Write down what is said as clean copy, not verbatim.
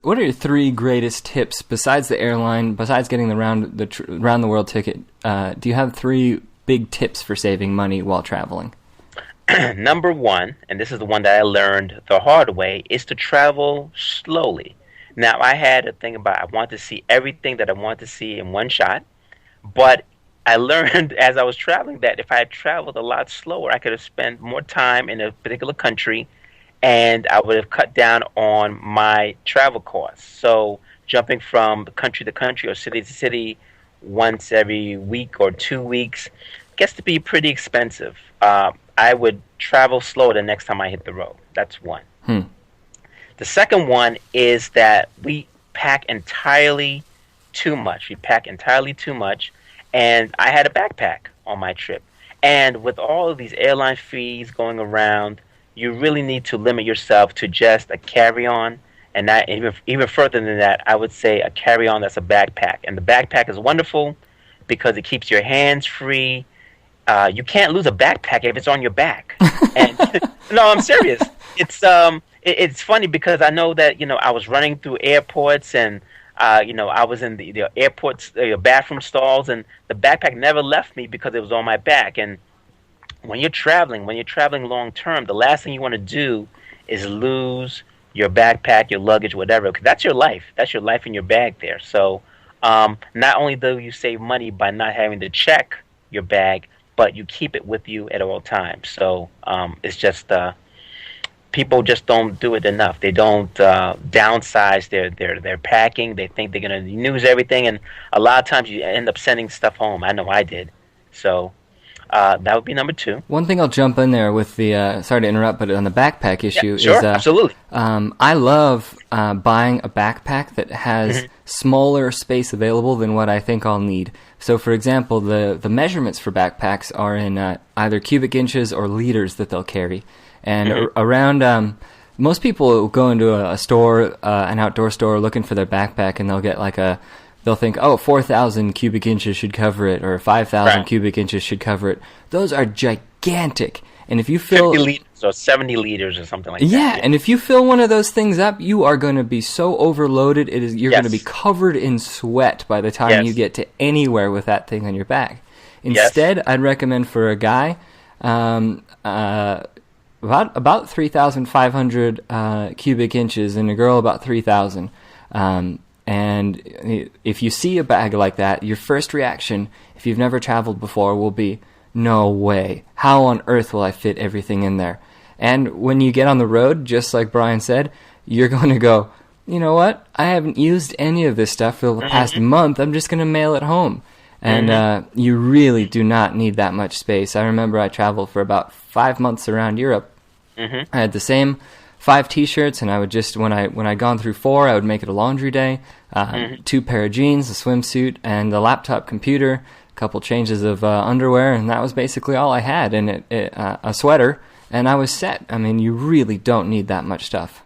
What are your three greatest tips besides the airline, besides getting the round the world ticket? Do you have three big tips for saving money while traveling? Number one, and this is the one that I learned the hard way, is to travel slowly. Now, I had a thing about I want to see everything that I want to see in one shot, but I learned as I was traveling that if I had traveled a lot slower, I could have spent more time in a particular country and I would have cut down on my travel costs. So, jumping from country to country or city to city once every week or 2 weeks gets to be pretty expensive. I would travel slower the next time I hit the road. That's one. Hmm. The second one is that we pack entirely too much. We pack entirely too much, and I had a backpack on my trip. And with all of these airline fees going around, you really need to limit yourself to just a carry-on, and not even further than that. I would say a carry-on that's a backpack, and the backpack is wonderful because it keeps your hands free. You can't lose a backpack if it's on your back. And no, I'm serious. It's funny because I know that I was running through airports and I was in the airports bathroom stalls, and the backpack never left me because it was on my back. And when you're traveling long term, the last thing you want to do is lose your backpack, your luggage, whatever, because that's your life. That's your life in your bag there. So not only do you save money by not having to check your bag, but you keep it with you at all times. So it's just people just don't do it enough. They don't downsize their packing. They think they're going to use everything, and a lot of times you end up sending stuff home. I know I did. So that would be number two. One thing I'll jump in there with the, sorry to interrupt, but on the backpack issue sure, is absolutely. I love buying a backpack that has smaller space available than what I think I'll need. So, for example, the measurements for backpacks are in either cubic inches or liters that they'll carry. And around, most people will go into a store, an outdoor store, looking for their backpack, and they'll think, 4,000 cubic inches should cover it, or 5,000 Right. cubic inches should cover it. Those are gigantic. And if you fill 50 liters or 70 liters or something like that. yeah, and if you fill one of those things up, you are going to be so overloaded. You're going to be covered in sweat by the time you get to anywhere with that thing on your back. Instead, I'd recommend for a guy about 3,500 cubic inches, and a girl about 3,000. And if you see a bag like that, your first reaction, if you've never traveled before, will be, no way. How on earth will I fit everything in there? And when you get on the road, just like Brian said, you're going to go, you know what? I haven't used any of this stuff for the past month. I'm just going to mail it home. And you really do not need that much space. I remember I traveled for about 5 months around Europe. I had the same 5 T-shirts, and I would just, when I'd gone through 4, I would make it a laundry day, 2 pair of jeans, a swimsuit, and a laptop computer, a couple changes of underwear, and that was basically all I had, and a sweater, and I was set. I mean, you really don't need that much stuff.